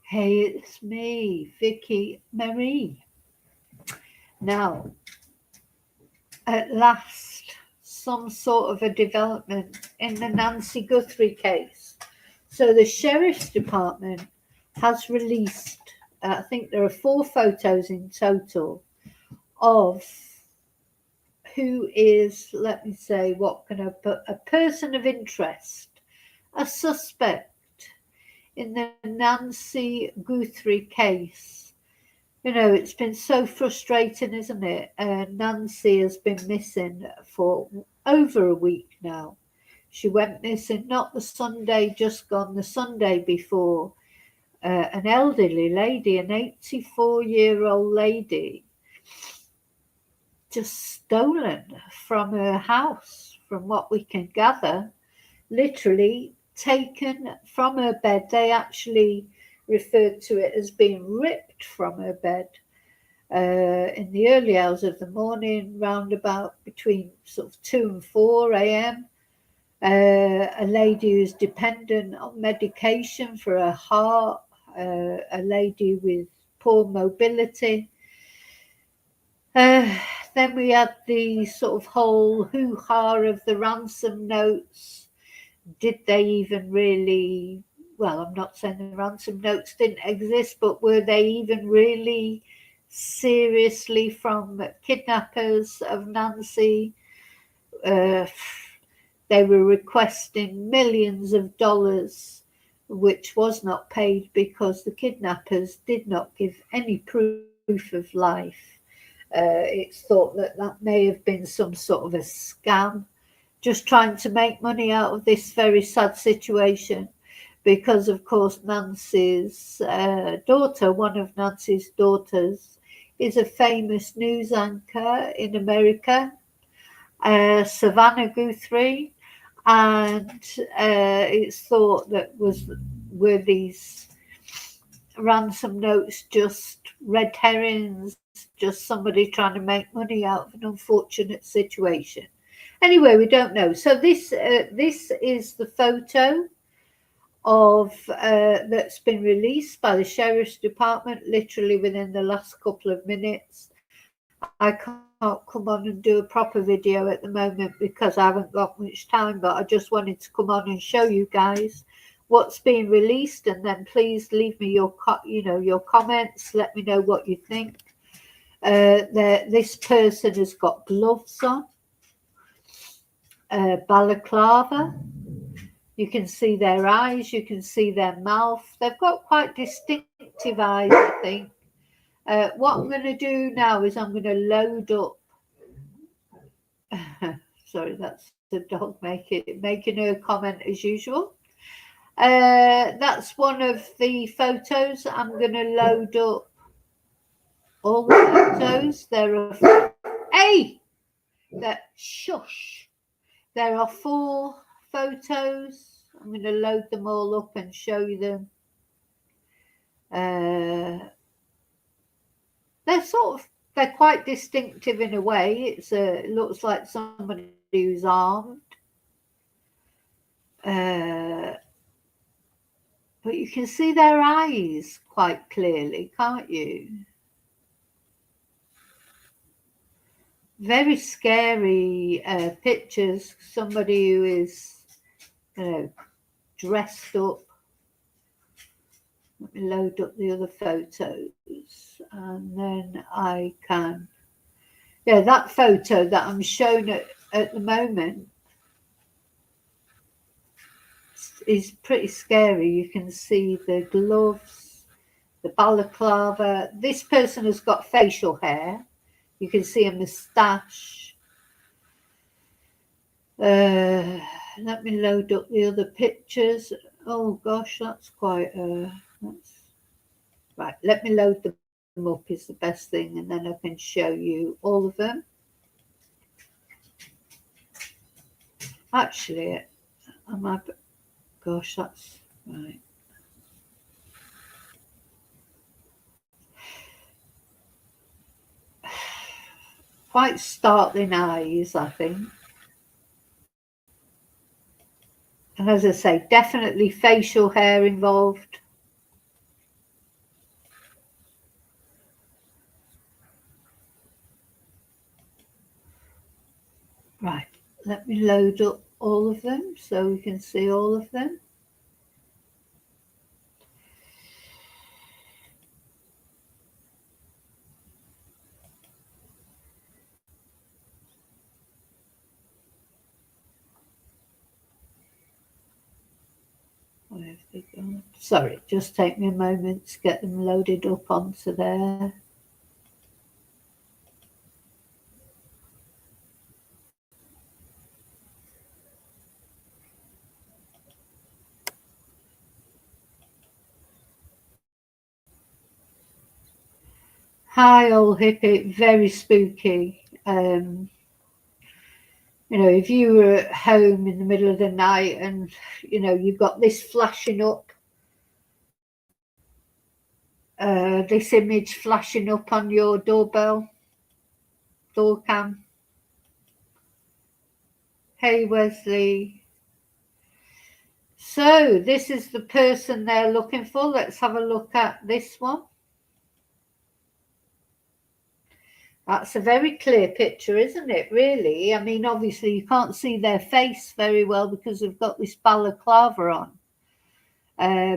Hey, it's me, Vicky Marie. Now, at last, some sort of a development in the Nancy Guthrie case. So, the Sheriff's Department has released, I think there are 4 photos in total, of who is, let me say, what can I put, a person of interest, a suspect in the Nancy Guthrie case. You know, it's been so frustrating, isn't it? Nancy has been missing for over a week now. She went missing not the Sunday just gone, the Sunday before. An elderly lady, an 84-year-old lady, just stolen from her house, from what we can gather, literally taken from her bed. They actually referred to it as being ripped from her bed in the early hours of the morning, round about between sort of 2 and 4 a.m. A lady who's dependent on medication for her heart, a lady with poor mobility. Then we had the sort of whole hoo-ha of the ransom notes. Did they even really, well, I'm not saying the ransom notes didn't exist, but were they even really seriously from kidnappers of Nancy? They were requesting millions of dollars, which was not paid because the kidnappers did not give any proof of life. It's thought that that may have been some sort of a scam, just trying to make money out of this very sad situation, because of course Nancy's daughter, one of Nancy's daughters, is a famous news anchor in America, Savannah Guthrie, and it's thought that were these ransom notes just red herrings, just somebody trying to make money out of an unfortunate situation. Anyway, we don't know. So this is the photo of that's been released by the Sheriff's Department literally within the last couple of minutes. I can't come on and do a proper video at the moment because I haven't got much time, but I just wanted to come on and show you guys what's being released, and then please leave me your your comments. Let me know what you think. This person has got gloves on, balaclava. You can see their eyes, you can see their mouth. They've got quite distinctive eyes, I think. What I'm going to do now is I'm going to load up. Sorry, that's the dog making her comment as usual. That's one of the photos. I'm going to load up all the photos. Hey, shush. There are 4 photos. I'm going to load them all up and show you them. They're quite distinctive in a way. It looks like somebody who's armed. But you can see their eyes quite clearly, can't you? Very scary pictures. Somebody who is, dressed up. Let me load up the other photos, and then I can. Yeah, that photo that I'm showing at the moment is pretty scary. You can see the gloves, the balaclava. This person has got facial hair. You can see a moustache. Let me load up the other pictures. Oh gosh, that's quite right. Let me load them up is the best thing, and then I can show you all of them. Actually, gosh, that's right. Quite startling eyes, I think. And as I say, definitely facial hair involved. let me load up all of them so we can see all of them. Where have they gone? Sorry, just take me a moment to get them loaded up onto there. Hi, old hippie, very spooky. If you were at home in the middle of the night and, you've got this flashing up, this image flashing up on your door cam. Hey, Wesley. So this is the person they're looking for. Let's have a look at this one. That's a very clear picture, isn't it, really? I mean, obviously you can't see their face very well because they've got this balaclava on.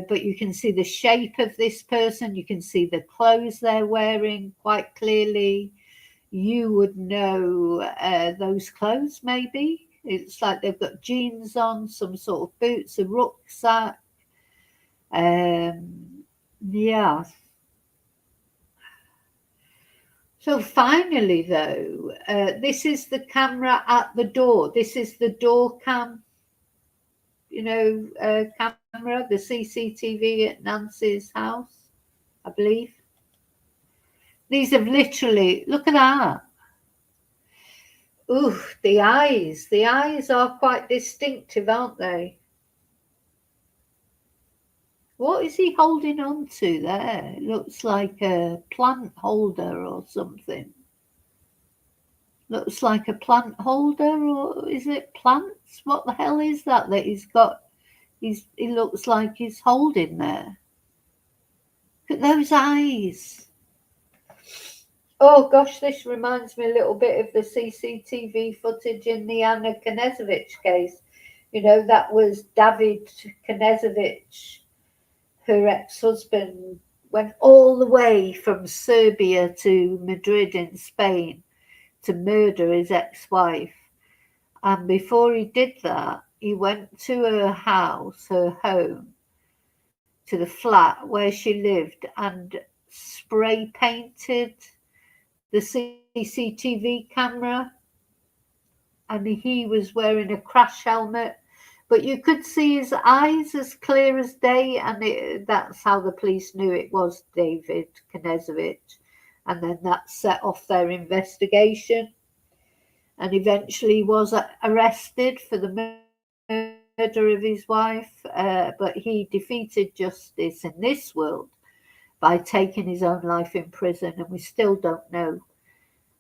But you can see the shape of this person. You can see the clothes they're wearing quite clearly. You would know those clothes, maybe. It's like they've got jeans on, some sort of boots, a rucksack. Yeah. So finally, though, this is the camera at the door. This is the door cam, camera, the CCTV at Nancy's house, I believe. These have literally, look at that. Ooh, the eyes. The eyes are quite distinctive, aren't they? What is he holding on to there? It looks like a plant holder or something. Looks like a plant holder, or is it plants? What the hell is that he's got? He looks like he's holding there. Look at those eyes. Oh gosh, this reminds me a little bit of the CCTV footage in the Anna Knezovich case. That was David Knezovich, her ex-husband, went all the way from Serbia to Madrid in Spain to murder his ex-wife. And before he did that, he went to her house, her home, to the flat where she lived, and spray painted the CCTV camera. And he was wearing a crash helmet, but you could see his eyes as clear as day, and that's how the police knew it was David Knezovich. And then that set off their investigation, and eventually was arrested for the murder of his wife, but he defeated justice in this world by taking his own life in prison, and we still don't know.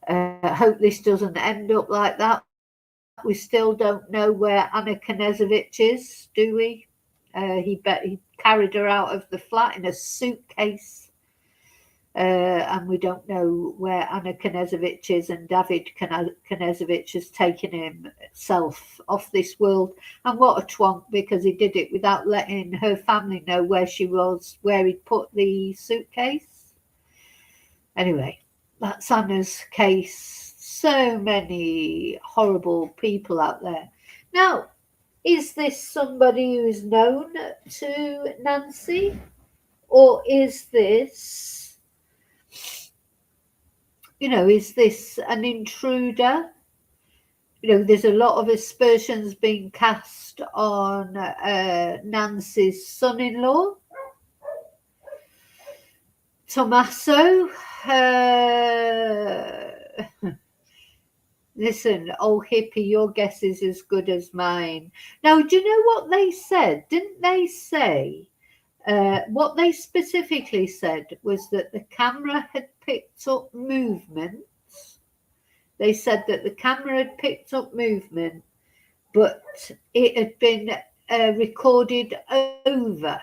I hope this doesn't end up like that. We still don't know where Anna Knezovich is, do we? He carried her out of the flat in a suitcase, and we don't know where Anna Knezovich is, and David Knezovich has taken himself off this world. And what a twonk, because he did it without letting her family know where she was, where he'd put the suitcase. Anyway, that's Anna's case. So many horrible people out there. Now, is this somebody who is known to Nancy? Or is this, is this an intruder? There's a lot of aspersions being cast on Nancy's son-in-law, Tommaso. Listen, old hippie, your guess is as good as mine. Now, do you know what they said? Didn't they say, what they specifically said was that the camera had picked up movements. They said that the camera had picked up movement, but it had been recorded over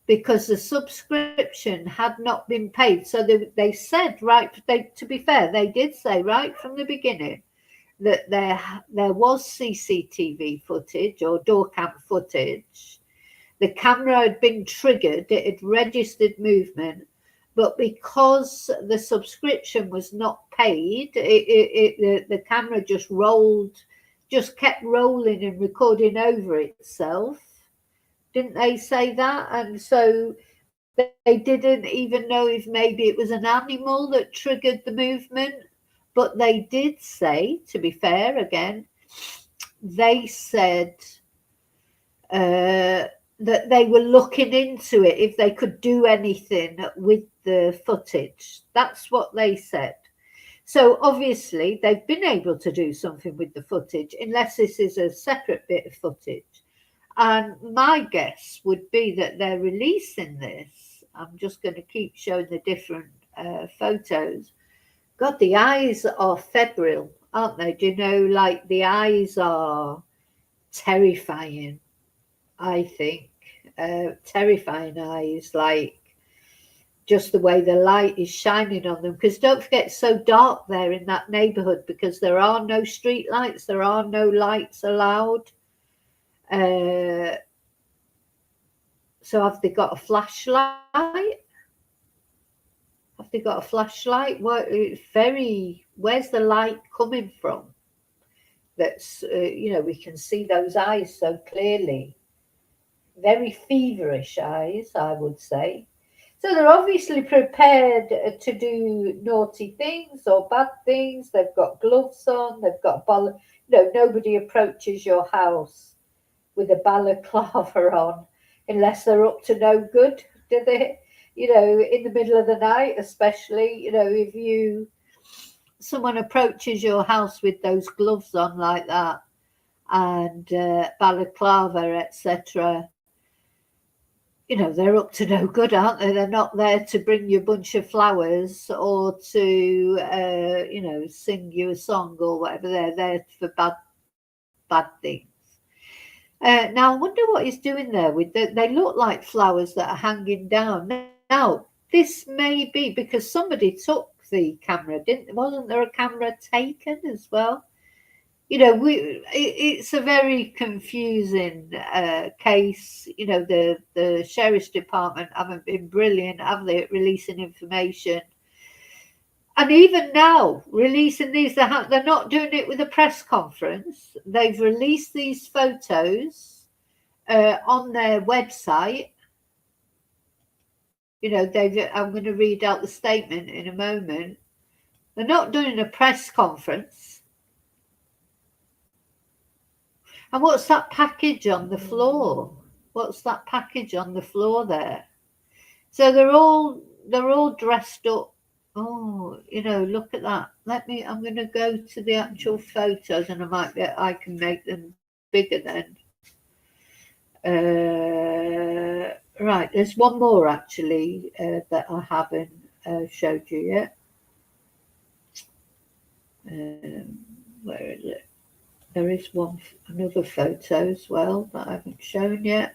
because the subscription had not been paid. So they said, to be fair, they did say right from the beginning that there was CCTV footage or door cam footage. The camera had been triggered, it had registered movement, but because the subscription was not paid, the camera just kept rolling and recording over itself. Didn't they say that? And so they didn't even know if maybe it was an animal that triggered the movement. But they did say, to be fair, again, they said that they were looking into it if they could do anything with the footage. That's what they said. So obviously they've been able to do something with the footage, unless this is a separate bit of footage. And my guess would be that they're releasing this. I'm just going to keep showing the different photos. God, the eyes are febrile, aren't they? Do you know, like the eyes are terrifying, I think. Terrifying eyes, like just the way the light is shining on them. Because don't forget, it's so dark there in that neighborhood because there are no street lights, there are no lights allowed. So have they got a flashlight? Have they got a flashlight? Where's the light coming from? That's, we can see those eyes so clearly. Very feverish eyes, I would say. So they're obviously prepared to do naughty things or bad things. They've got gloves on. They've got nobody approaches your house with a balaclava on unless they're up to no good, do they? In the middle of the night, especially, if someone approaches your house with those gloves on like that and balaclava, etc., they're up to no good, aren't they? They're not there to bring you a bunch of flowers or to, sing you a song or whatever. They're there for bad things. Now, I wonder what he's doing there with they look like flowers that are hanging down. Now, this may be because somebody took the camera, wasn't there a camera taken as well? It's a very confusing case. The sheriff's department haven't been brilliant, have they, at releasing information? And even now, releasing these, they're not doing it with a press conference. They've released these photos on their website. I'm going to read out the statement in a moment. They're not doing a press conference. And what's that package on the floor? What's that package on the floor there? So they're all dressed up. Oh, look at that. I'm going to go to the actual photos and I can make them bigger then. Right, there's one more actually that I haven't showed you yet. Where is it? There is another photo as well that I haven't shown yet.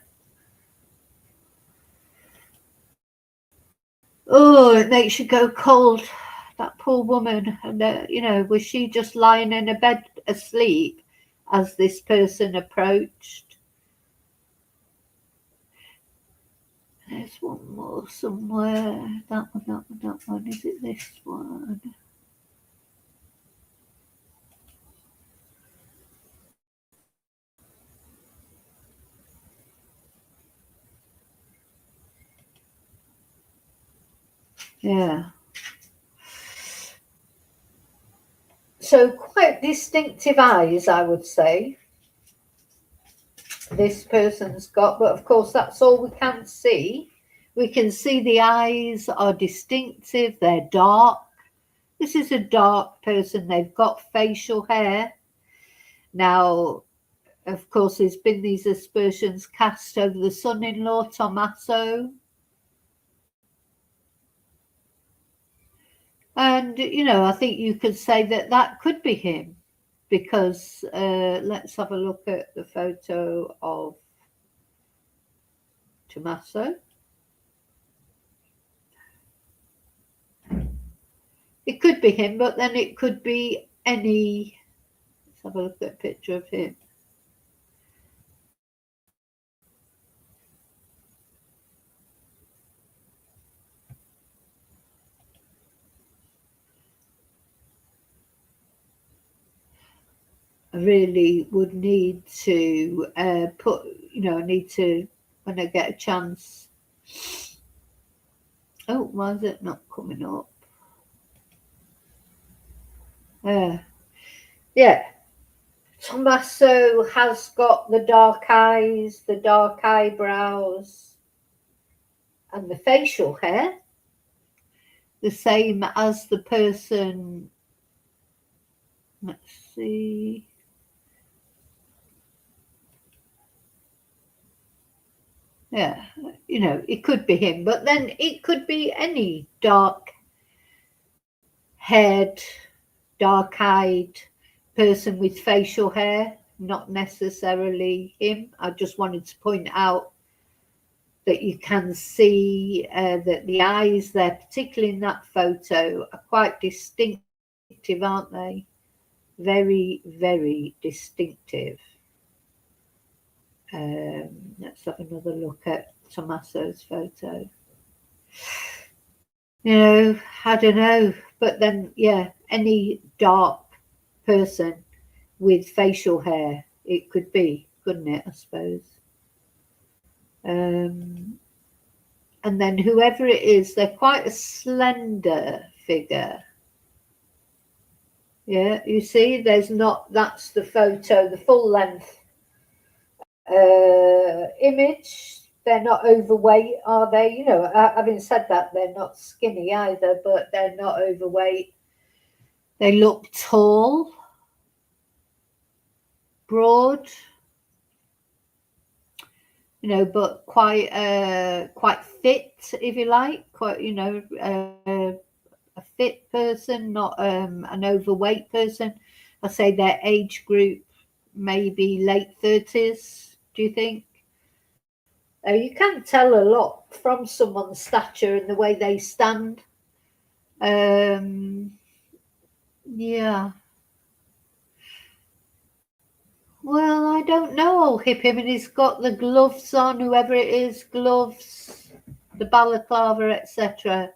Oh, it makes you go cold. That poor woman. And, was she just lying in a bed asleep as this person approached? There's one more somewhere. That one. Is it this one? Yeah. So quite distinctive eyes, I would say. This person's got, but of course that's all we can see. We can see the eyes are distinctive, they're dark. This is a dark person, they've got facial hair. Now, of course, there's been these aspersions cast over the son-in-law, Tommaso. And, I think you could say that could be him because let's have a look at the photo of Tommaso. It could be him, but then it could be any have a look at a picture of him. I really would need to need to, when I get a chance. Oh, why is it not coming up? Yeah. Tommaso has got the dark eyes, the dark eyebrows, and the facial hair, the same as the person. Let's see. Yeah, it could be him, but then it could be any dark-haired, dark-eyed person with facial hair, not necessarily him. I just wanted to point out that you can see that the eyes there, particularly in that photo, are quite distinctive, aren't they? Very, very distinctive. Let's have another look at Tommaso's photo. I don't know, but then, yeah, any dark person with facial hair, it could be, couldn't it, I suppose? And then whoever it is, they're quite a slender figure. Yeah, you see, that's the photo, the full length image. They're not overweight, are they? Having said that, they're not skinny either, but they're not overweight. They look tall, broad, but quite fit, if you like. Quite, a fit person, not an overweight person. I say their age group, maybe late 30s. Do you think? You can tell a lot from someone's stature and the way they stand. Yeah. Well, I don't know, old hippie. I mean, he's got the gloves on, whoever it is, gloves, the balaclava, etc.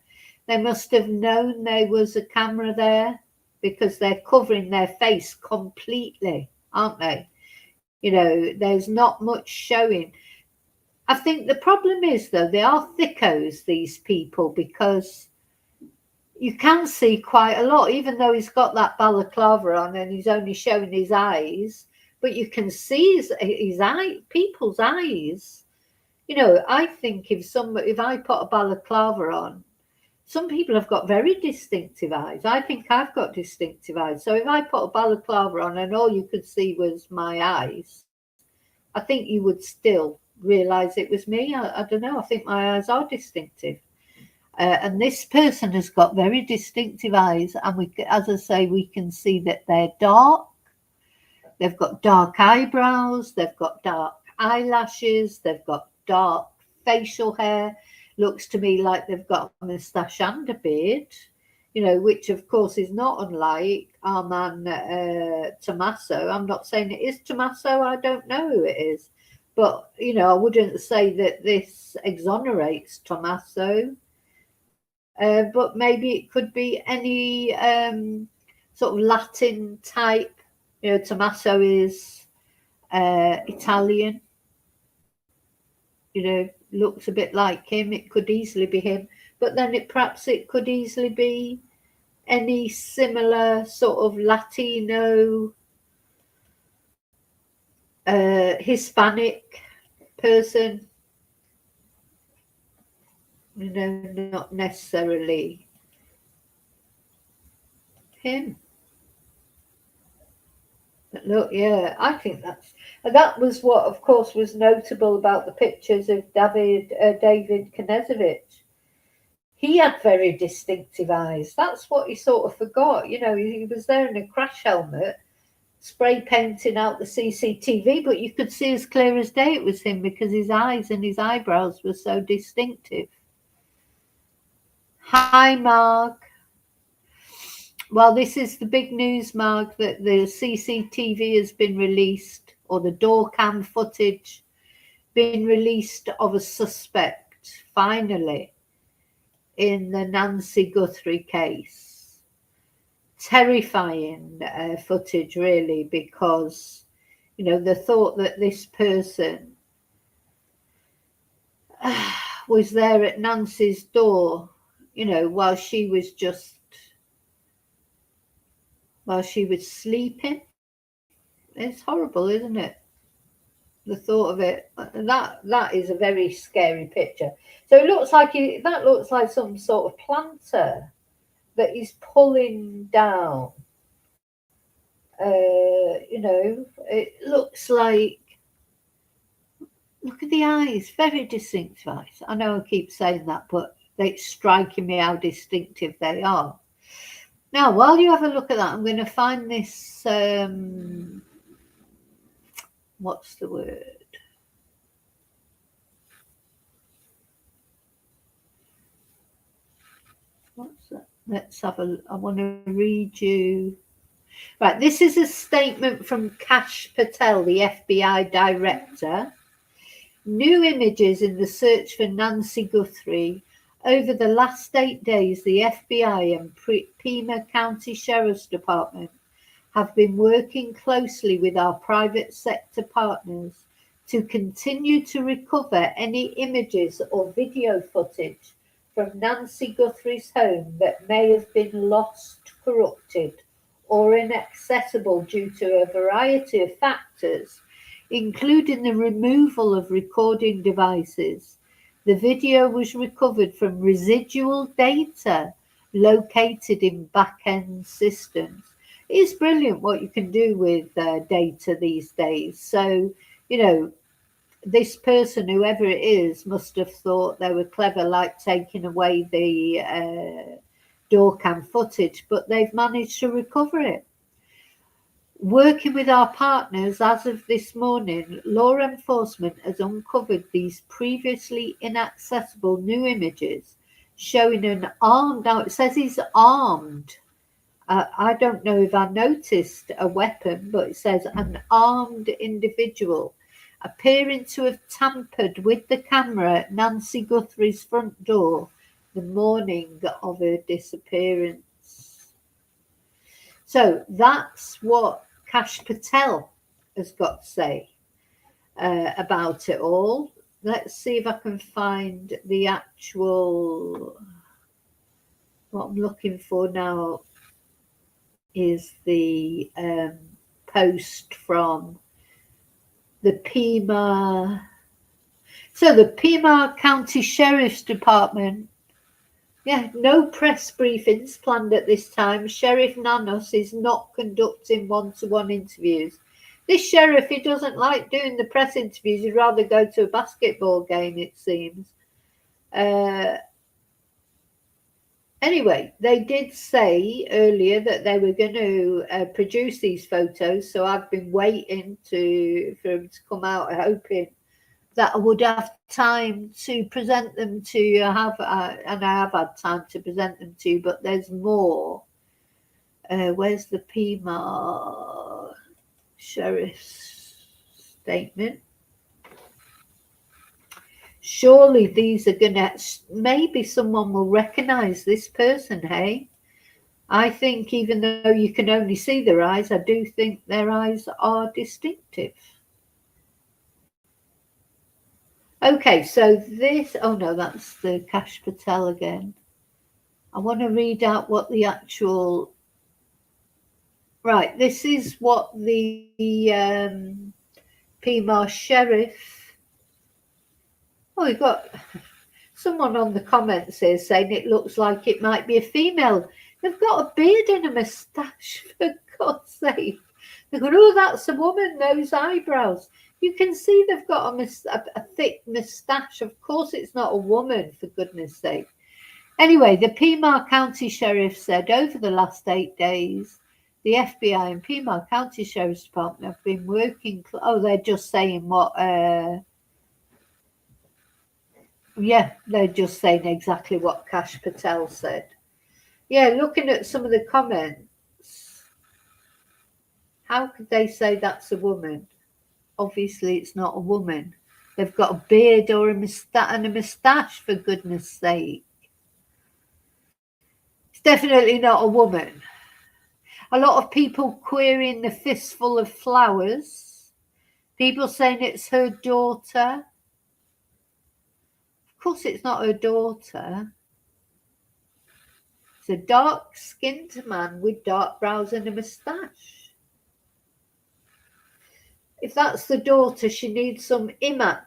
They must have known there was a camera there because they're covering their face completely, aren't they? There's not much showing. I think the problem is, though, they are thickos, these people, because you can see quite a lot, even though he's got that balaclava on and he's only showing his eyes, but you can see his people's eyes. I think if I put a balaclava on, some people have got very distinctive eyes. I think I've got distinctive eyes. So if I put a balaclava on and all you could see was my eyes, I think you would still realize it was me. I don't know. I think my eyes are distinctive. And this person has got very distinctive eyes. And as I say, we can see that they're dark. They've got dark eyebrows. They've got dark eyelashes. They've got dark facial hair. Looks to me like they've got a moustache and a beard, which of course is not unlike our man Tommaso. I'm not saying it is Tommaso. I don't know who it is. But, I wouldn't say that this exonerates Tommaso. But maybe it could be any sort of Latin type. Tommaso is Italian. Looks a bit like him. It could easily be him. But then perhaps it could easily be any similar sort of Latino, Hispanic person. Not necessarily him. But look, yeah, I think that was what, of course, was notable about the pictures of David Knežević. He had very distinctive eyes. That's what he sort of forgot. He was there in a crash helmet, spray painting out the CCTV, but you could see as clear as day it was him because his eyes and his eyebrows were so distinctive. Hi, Mark. Well, this is the big news, Mark, that the CCTV has been released, or the door cam footage been released of a suspect, finally, in the Nancy Guthrie case. Terrifying footage, really, because, you know, the thought that this person was there at Nancy's door, you know, while she was sleeping. It's horrible, isn't it? The thought of it. That is a very scary picture. So it looks like that looks like some sort of planter that he's pulling down. You know, it looks like, look at the eyes, very distinctive eyes. I know I keep saying that, but it's striking me how distinctive they are. Now, while you have a look at that, I'm going to find this, what's the word? What's that? Let's have I want to read you. Right, this is a statement from Kash Patel, the FBI director. New images in the search for Nancy Guthrie. Over the last 8 days, the FBI and Pima County Sheriff's Department have been working closely with our private sector partners to continue to recover any images or video footage from Nancy Guthrie's home that may have been lost, corrupted, or inaccessible due to a variety of factors, including the removal of recording devices. The video was recovered from residual data located in back-end systems. It's brilliant what you can do with data these days. So, you know, this person, whoever it is, must have thought they were clever, like taking away the door cam footage, but they've managed to recover it. Working with our partners, as of this morning, law enforcement has uncovered these previously inaccessible new images showing an armed, now it says he's armed. I don't know if I noticed a weapon, but it says an armed individual appearing to have tampered with the camera at Nancy Guthrie's front door the morning of her disappearance. So that's what Kash Patel has got to say about it all. Let's see if I can find the actual, what I'm looking for now is the post from the Pima. So the Pima County Sheriff's Department, no press briefings planned at this time. Sheriff Nanos is not conducting one-to-one interviews. This sheriff, he doesn't like doing the press interviews. He'd rather go to a basketball game, it seems. Anyway, they did say earlier that they were going to produce these photos, so I've been waiting for them to come out, hoping that I would have time to present them to you. And I have had time to present them to you, but there's more. Where's the Pima Sheriff's statement? Surely these are maybe someone will recognize this person, hey? I think even though you can only see their eyes, I do think their eyes are distinctive. Okay, so this, oh no, that's the Kash Patel again. I want to read out what the actual, right, this is what the Pima Sheriff, we've got someone on the comments here saying it looks like it might be a female. They've got a beard and a moustache, for God's sake. They've got, oh, that's a woman, those eyebrows. You can see they've got a thick moustache. Of course it's not a woman, for goodness sake. Anyway, the Pima County Sheriff said over the last 8 days, the FBI and Pima County Sheriff's Department have been working. They're just saying what... they're just saying exactly what Kash Patel said. Yeah, looking at some of the comments, how could they say that's a woman? Obviously, it's not a woman. They've got a beard or a moustache, for goodness sake. It's definitely not a woman. A lot of people querying the fistful of flowers. People saying it's her daughter. Of course, it's not her daughter. It's a dark-skinned man with dark brows and a moustache. If that's the daughter, she needs some imac.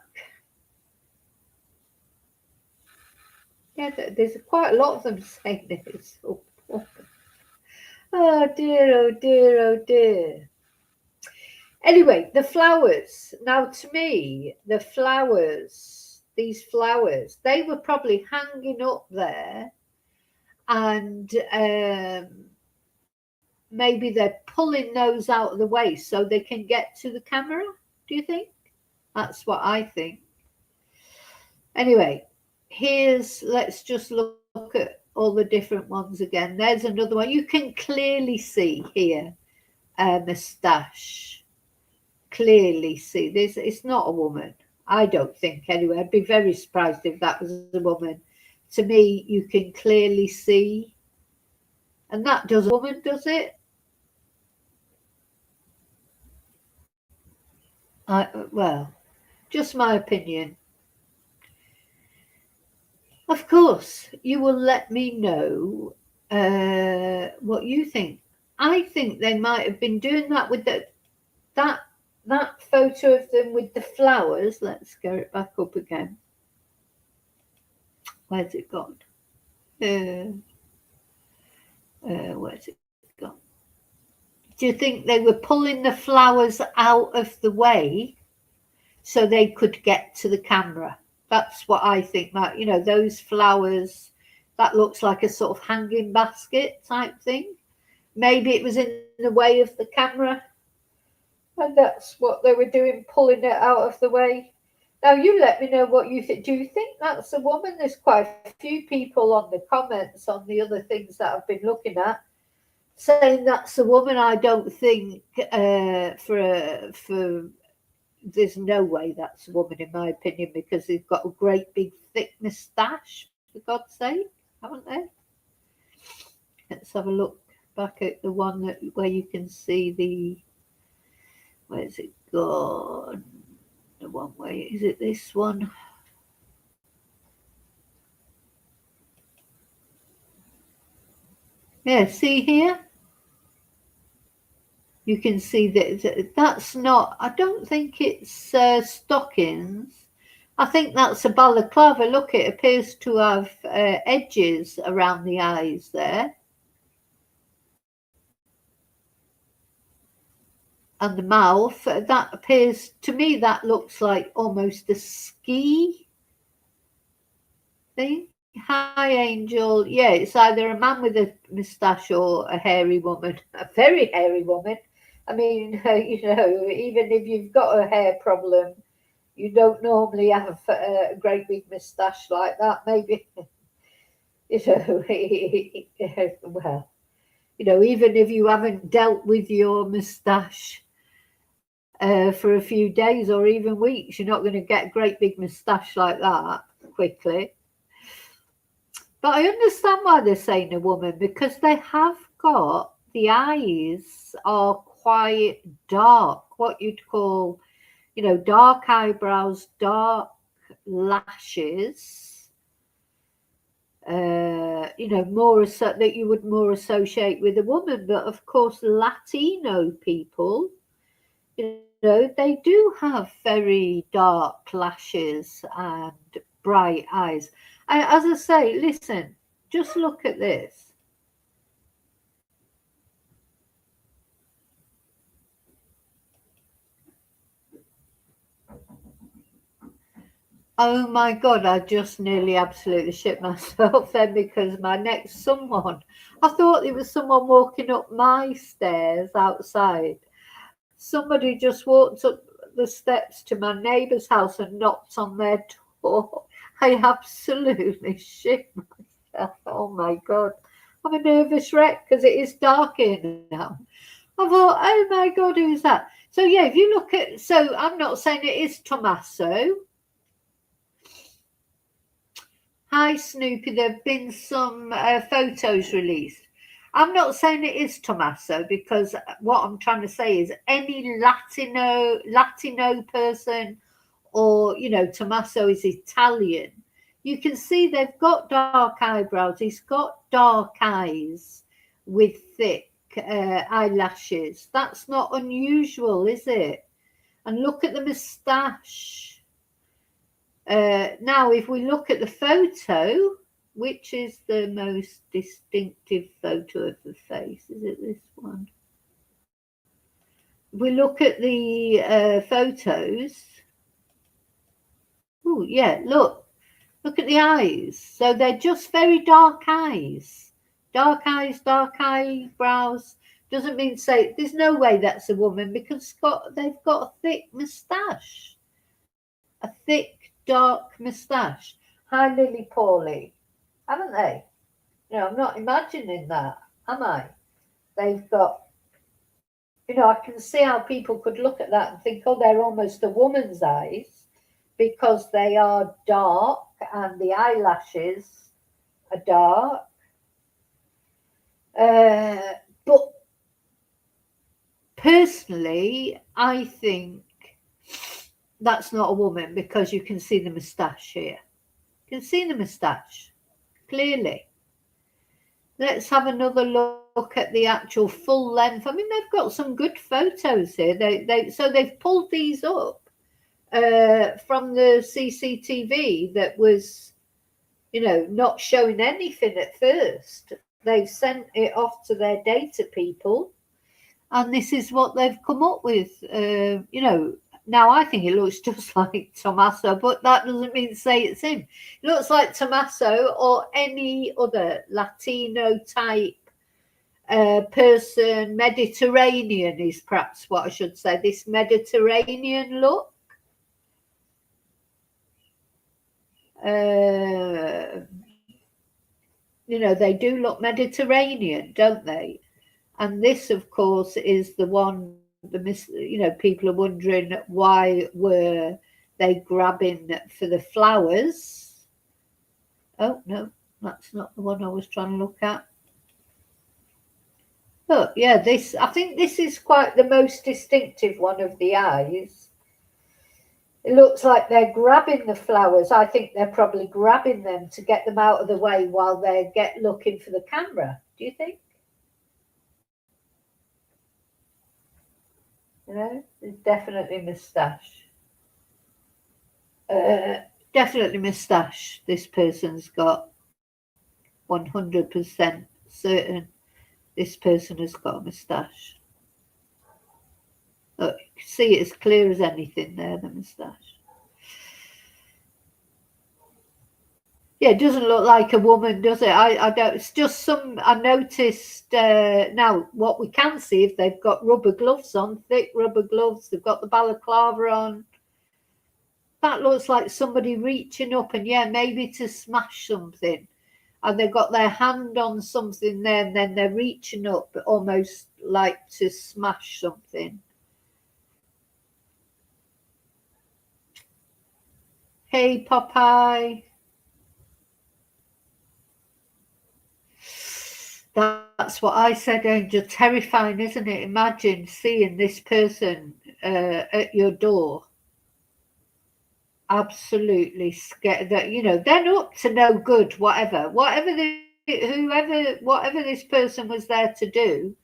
Yeah, there's quite a lot of them saying this. Oh dear, oh dear, oh dear. Anyway, the flowers. Now, to me, the flowers, these flowers, they were probably hanging up there, and maybe they're pulling those out of the way so they can get to the camera. Do you think? That's what I think. Anyway, let's just look at all the different ones again. There's another one. You can clearly see here a moustache. Clearly see this. It's not a woman. I don't think, anyway. I'd be very surprised if that was a woman. To me, you can clearly see. And that does a woman, does it? Well, just my opinion. Of course, you will let me know what you think. I think they might have been doing that with that photo of them with the flowers. Let's get it back up again. Where's it gone? Where's it gone? Do you think they were pulling the flowers out of the way so they could get to the camera? That's what I think. Those flowers, that looks like a sort of hanging basket type thing. Maybe it was in the way of the camera, and that's what they were doing, pulling it out of the way. Now, you let me know what you think. Do you think that's a woman? There's quite a few people on the comments on the other things that I've been looking at saying that's a woman. I don't think for there's no way that's a woman, in my opinion, because they've got a great big thick moustache, for God's sake, haven't they? Let's have a look back at the one where you can see where's it gone? The one way, is it this one? Yeah, see here? You can see that's not, I don't think it's stockings. I think that's a balaclava. Look, it appears to have edges around the eyes there. And the mouth. That appears, to me, that looks like almost a ski thing. Hi, Angel. Yeah, it's either a man with a moustache or a hairy woman, a very hairy woman. I mean, even if you've got a hair problem, you don't normally have a great big moustache like that. Maybe, well, even if you haven't dealt with your moustache for a few days or even weeks, you're not going to get a great big moustache like that quickly. But I understand why they're saying a woman, because they have got, the eyes are quite dark, what you'd call, dark eyebrows, dark lashes, more that you would more associate with a woman. But of course, Latino people, they do have very dark lashes and bright eyes. And as I say, listen, just look at this. Oh my God, I just nearly absolutely shit myself then, because my next someone, I thought it was someone walking up my stairs outside. Somebody just walked up the steps to my neighbour's house and knocked on their door. I absolutely shit myself. Oh my God. I'm a nervous wreck because it is dark here now. I thought, oh my God, who's that? So yeah, if you look at, so I'm not saying it is Tommaso. Hi Snoopy, there have been some photos released. I'm not saying it is Tommaso because what I'm trying to say is any Latino person, or Tommaso is Italian. You can see they've got dark eyebrows. He's got dark eyes with thick eyelashes. That's not unusual, is it? And look at the moustache. Now, if we look at the photo, which is the most distinctive photo of the face? Is it this one? If we look at the photos. Oh, yeah, look at the eyes. So they're just very dark eyes. Dark eyes, dark eyebrows. Doesn't mean say, there's no way that's a woman because they've got a thick moustache. A thick, dark moustache. Hi, Lily Pauly. Haven't they? I'm not imagining that, am I? They've got, I can see how people could look at that and think, oh, they're almost a woman's eyes because they are dark and the eyelashes are dark. But personally, I think that's not a woman because you can see the moustache here. You can see the moustache clearly. Let's have another look at the actual full length. I mean, they've got some good photos here. So they've pulled these up from the CCTV that was, not showing anything at first. They've sent it off to their data people, and this is what they've come up with. Now I think it looks just like Tommaso, but that doesn't mean to say it's him. It looks like Tommaso or any other Latino type person. Mediterranean is perhaps what I should say. This Mediterranean look. They do look Mediterranean, don't they? And this, of course, is the one, people are wondering why were they grabbing for the flowers. Oh, no, that's not the one I was trying to look at. But yeah, I think this is quite the most distinctive one of the eyes. It looks like they're grabbing the flowers. I think they're probably grabbing them to get them out of the way while they looking for the camera. Do you think? It's definitely moustache. Definitely moustache. This person's got 100% certain this person has got a moustache. Look, you can see it as clear as anything there, the moustache. Yeah, it doesn't look like a woman, does it? I don't. It's just I noticed now what we can see if they've got rubber gloves on, thick rubber gloves. They've got the balaclava on. That looks like somebody reaching up and maybe to smash something. And they've got their hand on something there and then they're reaching up almost like to smash something. Hey, Popeye. That's what I said, Angel. Terrifying, isn't it? Imagine seeing this person at your door. Absolutely scared that they're up to no good. Whatever this person was there to do,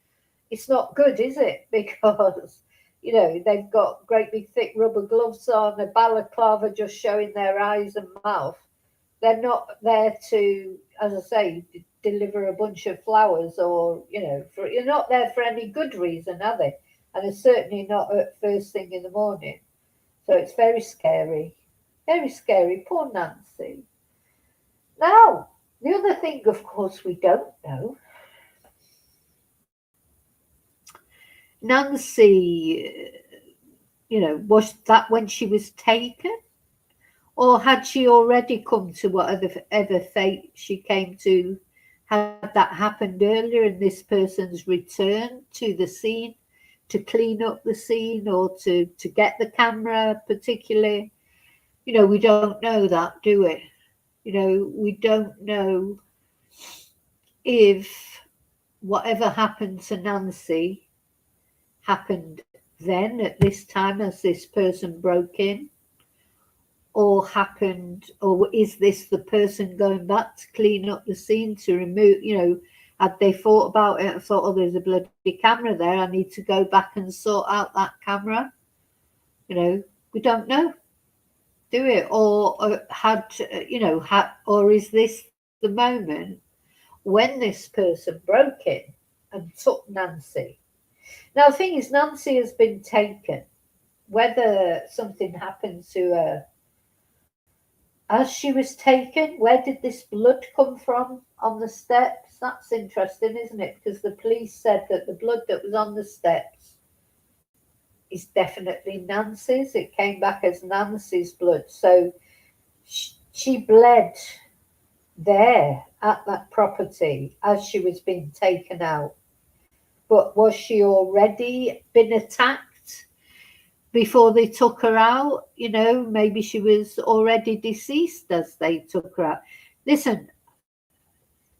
it's not good, is it? Because they've got great big thick rubber gloves on, a balaclava just showing their eyes and mouth. They're not there to, as I say, deliver a bunch of flowers or you're not there for any good reason, are they? And it's certainly not at first thing in the morning. So it's very scary. Very scary. Poor Nancy. Now, the other thing, of course, we don't know. Nancy, was that when she was taken? Or had she already come to whatever fate she came to Had that happened earlier in this person's return to the scene to clean up the scene or to get the camera particularly? We don't know that, do we? We don't know if whatever happened to Nancy happened then at this time as this person broke in, or happened, or is this the person going back to clean up the scene to remove, had they thought about it and thought, oh, there's a bloody camera there, I need to go back and sort out that camera? We don't know, do it? Or or is this the moment when this person broke in and took Nancy? Now, the thing is, Nancy has been taken. Whether something happened to her as she was taken, where did this blood come from on the steps? That's interesting, isn't it? Because the police said that the blood that was on the steps is definitely Nancy's. It came back as Nancy's blood. So she bled there at that property as she was being taken out. But was she already been attacked before they took her out? Maybe she was already deceased as they took her out. Listen,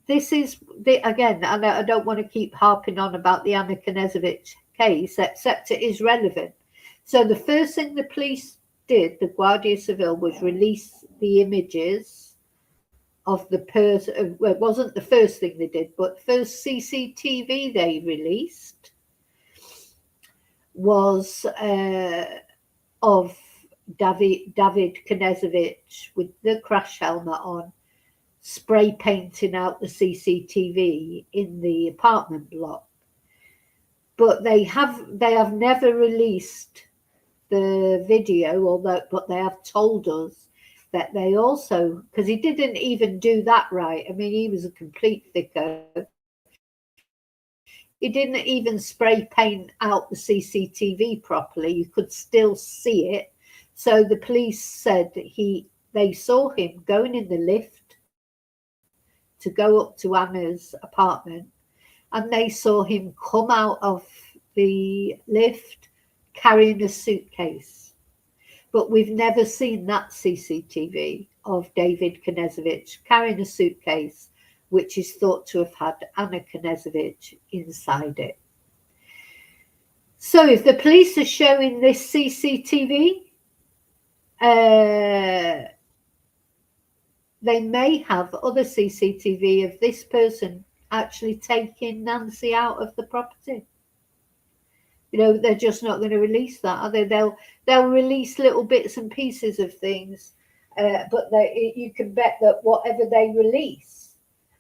this is again, and I don't want to keep harping on about the Anna Knežević case, except it is relevant. So the first thing the police did, the Guardia Civil, was release the images of the person. Well, it wasn't the first thing they did, but the first CCTV they released was of David Knežević with the crash helmet on, spray painting out the CCTV in the apartment block. But they have never released the video, but they have told us that they also, because he didn't even do that right. I mean, he was a complete thicko. He didn't even spray paint out the CCTV properly. You could still see it. So the police said they saw him going in the lift to go up to Anna's apartment, and they saw him come out of the lift carrying a suitcase. But we've never seen that CCTV of David Knežević carrying a suitcase, which is thought to have had Anna Knežević inside it. So if the police are showing this CCTV, they may have other CCTV of this person actually taking Nancy out of the property. They're just not going to release that, are they? They'll release little bits and pieces of things, but you can bet that whatever they release,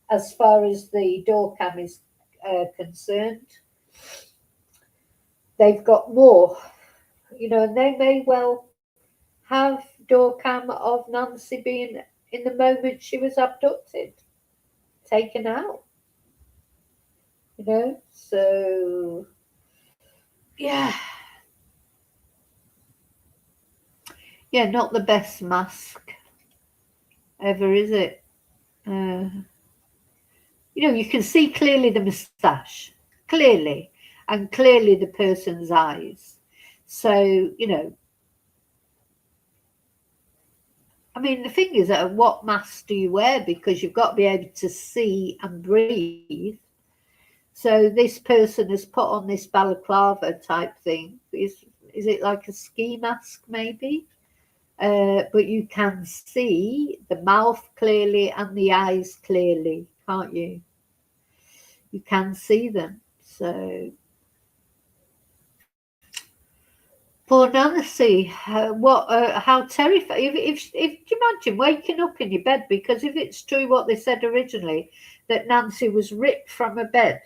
as far as the door cam is concerned, they've got more, and they may well have door cam of Nancy being in the moment she was abducted, taken out, so yeah, not the best mask ever, is it? You can see clearly the moustache, and clearly the person's eyes. So, I mean, the thing is that what mask do you wear? Because you've got to be able to see and breathe. So this person has put on this balaclava type thing. Is it like a ski mask maybe? But you can see the mouth clearly and the eyes clearly, can't you? You can see them. So poor Nancy, how terrifying! If you imagine waking up in your bed, because if it's true what they said originally, that Nancy was ripped from her bed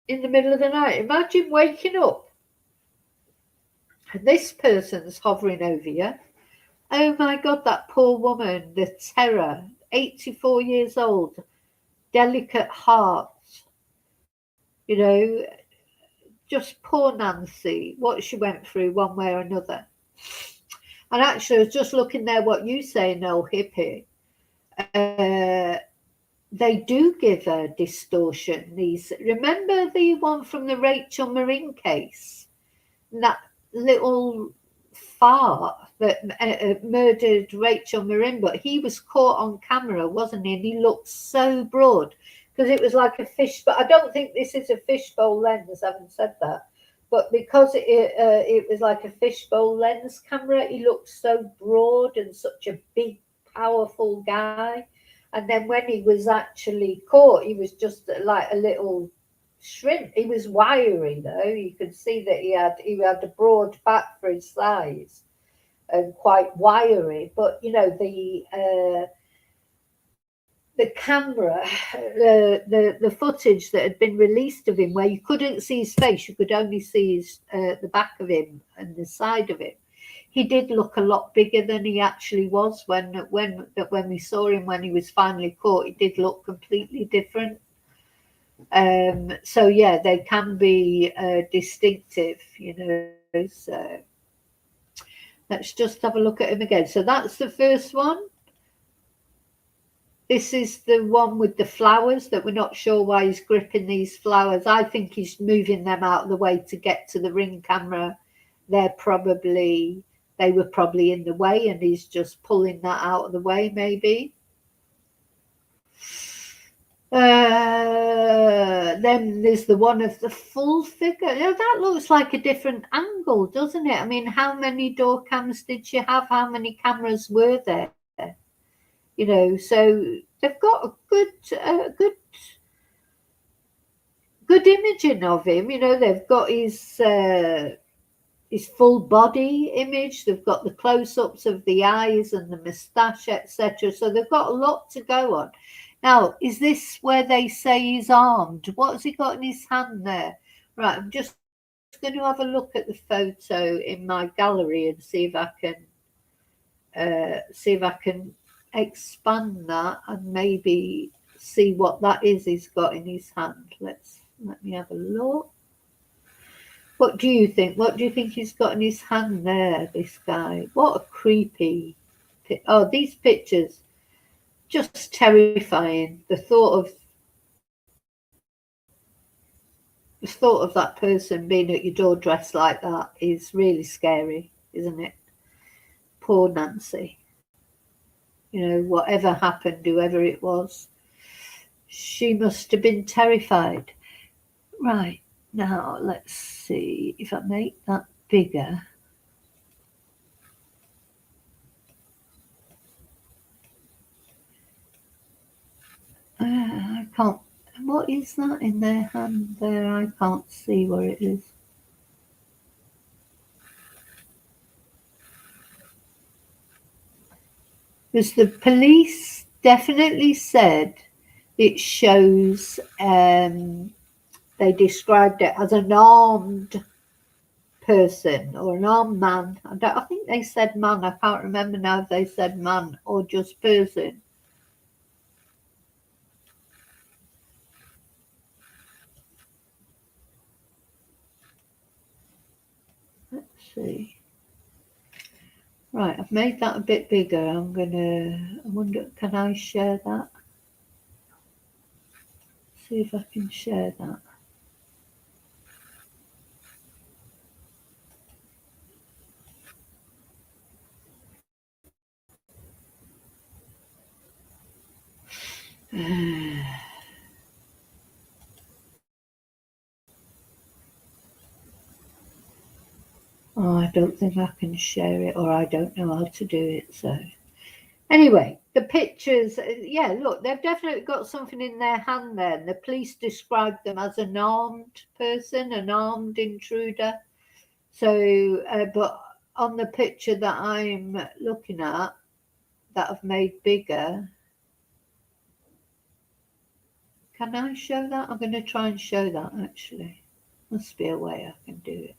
in the middle of the night, imagine waking up and this person's hovering over you. Oh my God, that poor woman, the terror, 84 years old, delicate heart, just poor Nancy, what she went through one way or another. And actually, I was just looking there what you say, no hippie. they do give a distortion. These, remember the one from the Rachel Marin case, that little fart that murdered Rachel Marin, but he was caught on camera, wasn't he? And he looked so broad because it was like a fish. But I don't think this is a fishbowl lens. I haven't said that, but because it was like a fishbowl lens camera, he looked so broad and such a big, powerful guy. And then when he was actually caught, he was just like a little shrimp. He was wiry though. You could see that he had a broad back for his size and quite wiry. But you know the camera, the footage that had been released of him, where you couldn't see his face, you could only see his the back of him and the side of him. He did look a lot bigger than he actually was when we saw him when he was finally caught. He did look completely different. So yeah, they can be distinctive, you know. So let's just have a look at him again. So that's the first one. This is the one with the flowers that we're not sure why he's gripping these flowers. I think he's moving them out of the way to get to the ring camera. They were probably in the way and he's just pulling that out of the way maybe. Then there's the one of the full figure. You know, that looks like a different angle, doesn't it? I mean, how many door cams did she have? How many cameras were there? You know, so they've got a good imaging of him. You know, they've got his full body image. They've got the close-ups of the eyes and the moustache, etc. So they've got a lot to go on. Now, is this where they say he's armed? What has he got in his hand there? Right, I'm just going to have a look at the photo in my gallery and see if I can expand that and maybe see what that is he's got in his hand. Let me have a look. What do you think? What do you think he's got in his hand there, this guy? What a creepy... Oh, these pictures, just terrifying. The thought of that person being at your door dressed like that is really scary, isn't it? Poor Nancy. You know, whatever happened, whoever it was, she must have been terrified. Right, now let's see if I make that bigger. I can't. What is that in their hand there? I can't see where it is. Because the police definitely said it shows, they described it as an armed person or an armed man. I think they said man. I can't remember now if they said man or just person. Let's see. Right, I've made that a bit bigger. I wonder, can I share that? See if I can share that. Oh, I don't think I can share it, or I don't know how to do it. So anyway, the pictures, yeah, look, they've definitely got something in their hand there. And the police described them as an armed person, an armed intruder. So, but on the picture that I'm looking at, that I've made bigger, can I show that? I'm going to try and show that actually. Must be a way I can do it.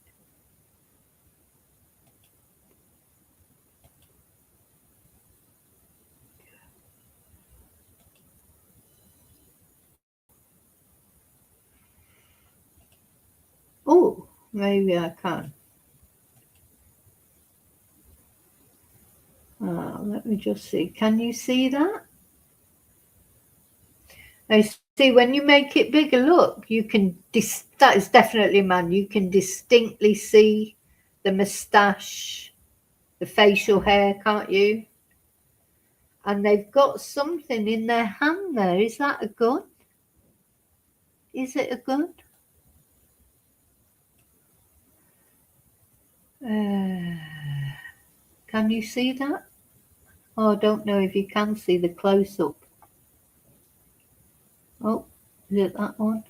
Oh, maybe I can. Let me just see. Can you see that? Now, see, when you make it bigger, look, you can, that is definitely a man. You can distinctly see the moustache, the facial hair, can't you? And they've got something in their hand there. Is that a gun? Is it a gun? Can you see that? Oh, I don't know if you can see the close-up. Oh, is it that one?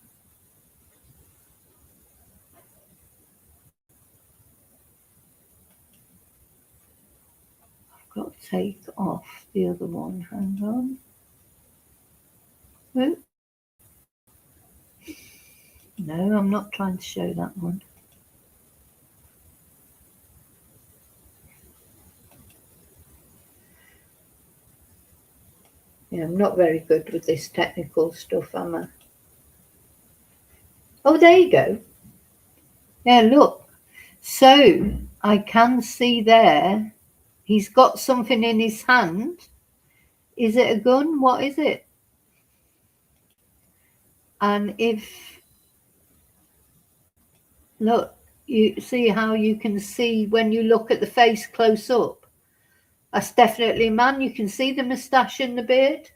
I've got to take off the other one. Hang on. Oh. No, I'm not trying to show that one. Yeah, I'm not very good with this technical stuff, am I? Oh, there you go. Yeah, look. So I can see there, he's got something in his hand. Is it a gun? What is it? And if, look, you see how you can see when you look at the face close up? That's definitely a man. You can see the moustache and the beard.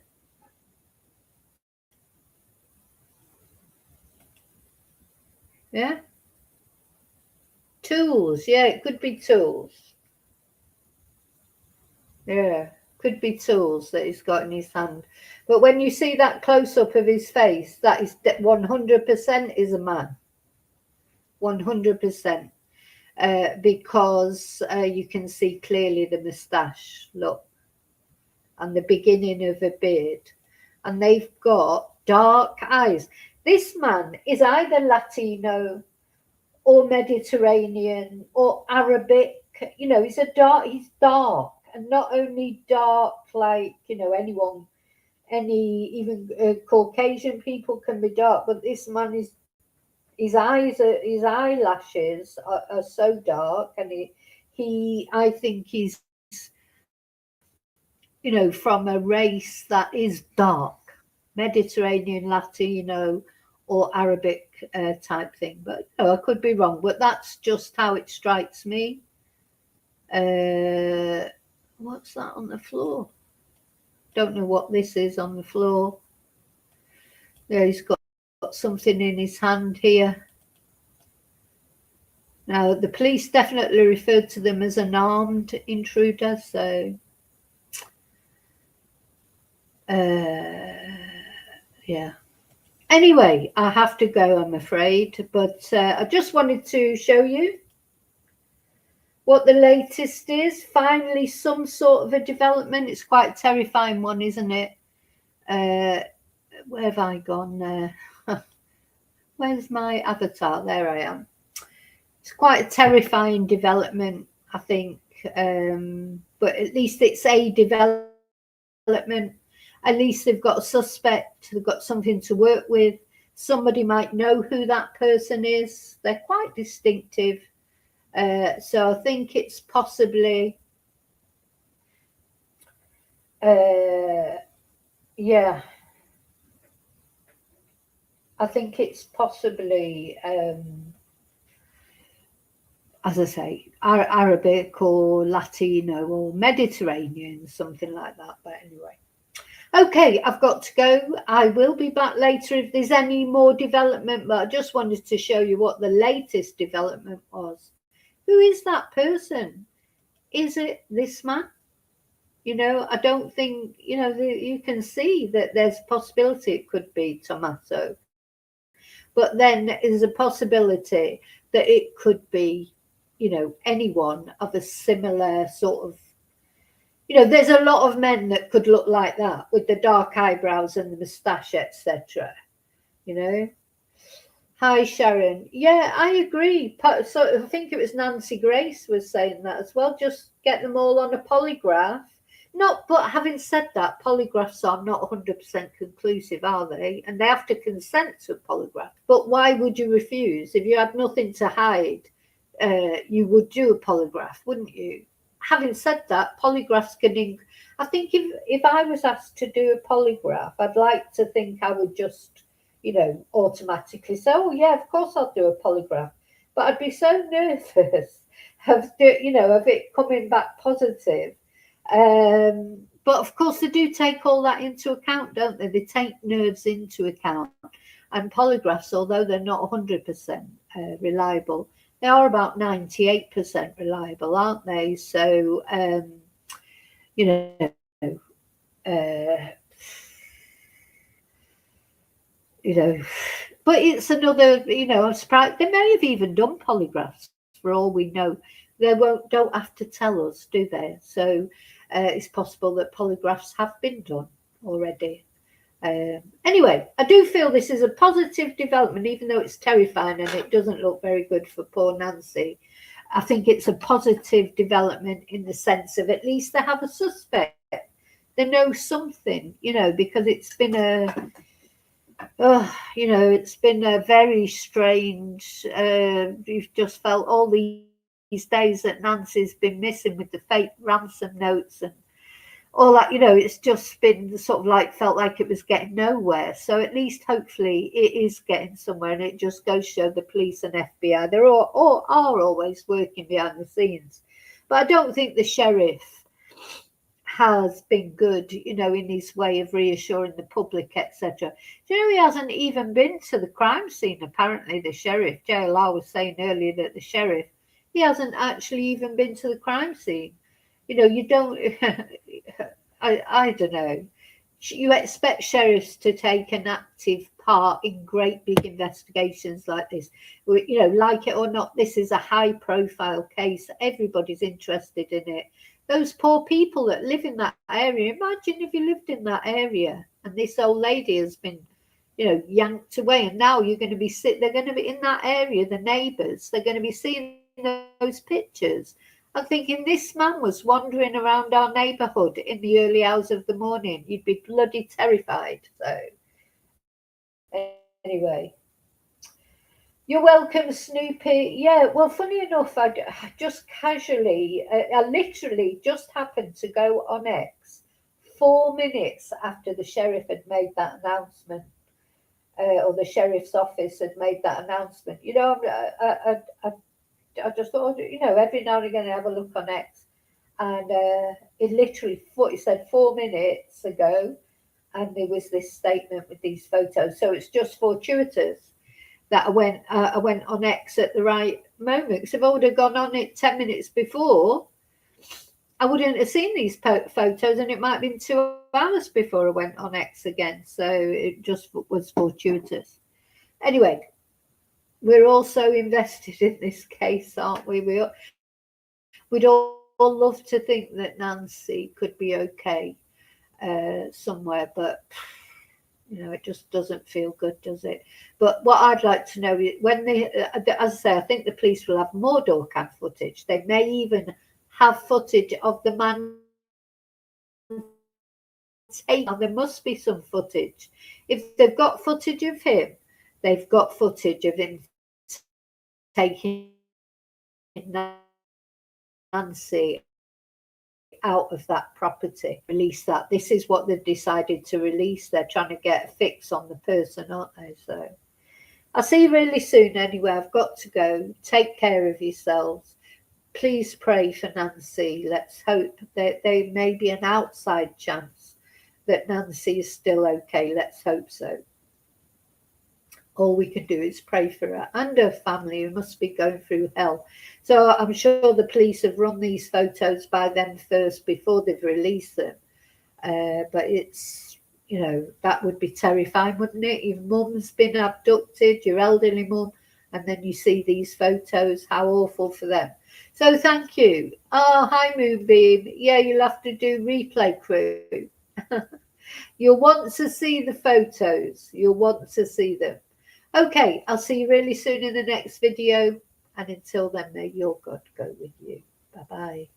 Yeah. Tools. Yeah, it could be tools. Yeah, could be tools that he's got in his hand. But when you see that close up of his face, that is 100% is a man. 100%. Because you can see clearly the moustache, look, and the beginning of a beard. And they've got dark eyes. This man is either Latino or Mediterranean or Arabic. You know, he's dark, and not only dark like, you know, anyone, even Caucasian people can be dark, but this man is, his eyelashes are so dark, and I think he's, you know, from a race that is dark, Mediterranean, Latino, or Arabic type thing. But I could be wrong. But that's just how it strikes me. What's that on the floor? Don't know what this is on the floor. Yeah, he's got something in his hand here. Now, the police definitely referred to them as an armed intruder, so yeah. Anyway, I have to go, I'm afraid, but I just wanted to show you what the latest is. Finally, some sort of a development. It's quite a terrifying one, isn't it? Where have I gone? Where's my avatar? There I am. It's quite a terrifying development, I think, but at least it's a development. At least they've got a suspect, they've got something to work with. Somebody might know who that person is. They're quite distinctive. So I think it's possibly, yeah, I think it's possibly, as I say, Arabic or Latino or Mediterranean, something like that. But anyway. Okay, I've got to go. I will be back later if there's any more development, but I just wanted to show you what the latest development was. Who is that person? Is it this man? You know, I don't think, you know, you can see that there's a possibility it could be Tomato. But then there's a possibility that it could be, you know, anyone of a similar sort of, you know, there's a lot of men that could look like that with the dark eyebrows and the moustache, etc. You know. Hi, Sharon. Yeah, I agree. So I think it was Nancy Grace was saying that as well. Just get them all on a polygraph. Not, but having said that, polygraphs are not 100% conclusive, are they? And they have to consent to a polygraph. But why would you refuse? If you had nothing to hide, you would do a polygraph, wouldn't you? Having said that, polygraphs can, I think if I was asked to do a polygraph, I'd like to think I would just, automatically say, oh yeah, of course I'll do a polygraph. But I'd be so nervous of of it coming back positive. But of course they do take all that into account, don't they? They take nerves into account. And polygraphs, although they're not 100% reliable, they are about 98% reliable, aren't they? So, you know, uh, you know, but it's another, I'm surprised they may have even done polygraphs for all we know. They don't have to tell us, do they? So it's possible that polygraphs have been done already. Anyway, I do feel this is a positive development, even though it's terrifying and it doesn't look very good for poor Nancy. I think it's a positive development in the sense of at least they have a suspect. They know something, because it's been it's been a very strange. You've just felt all these days that Nancy's been missing with the fake ransom notes and all that, it's just been sort of like felt like it was getting nowhere. So at least hopefully it is getting somewhere, and it just goes to show the police and FBI they're all are always working behind the scenes. But I don't think the sheriff has been good, in his way of reassuring the public, etc. Do you know he hasn't even been to the crime scene? Apparently, the sheriff, JLR was saying earlier that the sheriff, he hasn't actually even been to the crime scene. You don't. I don't know. You expect sheriffs to take an active part in great big investigations like this. Like it or not, this is a high-profile case. Everybody's interested in it. Those poor people that live in that area. Imagine if you lived in that area and this old lady has been, yanked away, and now you're going to be they're going to be in that area. The neighbours, they're going to be seeing those pictures. I'm thinking this man was wandering around our neighbourhood in the early hours of the morning. You'd be bloody terrified. So, anyway. You're welcome, Snoopy. Yeah, well, funny enough, I just casually, I literally just happened to go on X 4 minutes after the sheriff had made that announcement, or the sheriff's office had made that announcement. I just thought, every now and again I have a look on X, and it literally, it said 4 minutes ago, and there was this statement with these photos. So it's just fortuitous that I went on X at the right moment. Because if I would have gone on it 10 minutes before, I wouldn't have seen these photos, and it might have been 2 hours before I went on X again. So it just was fortuitous. Anyway, we're also invested in this case, aren't we? We'd all love to think that Nancy could be okay somewhere, but it just doesn't feel good, does it? But what I'd like to know is when as I say, I think the police will have more door cam footage. They may even have footage of the man taken. There must be some footage. If they've got footage of him, they've got footage of him taking Nancy out of that property, release that. This is what they've decided to release. They're trying to get a fix on the person, aren't they? So I'll see you really soon anyway. I've got to go. Take care of yourselves. Please pray for Nancy. Let's hope that there may be an outside chance that Nancy is still okay. Let's hope so. All we can do is pray for her and her family, who must be going through hell. So I'm sure the police have run these photos by them first before they've released them. But it's, that would be terrifying, wouldn't it? Your mum's been abducted, your elderly mum, and then you see these photos. How awful for them. So thank you. Oh, hi, Moonbeam. Yeah, you'll have to do replay crew. You'll want to see the photos. You'll want to see them. Okay, I'll see you really soon in the next video. And until then, may your God go with you. Bye-bye.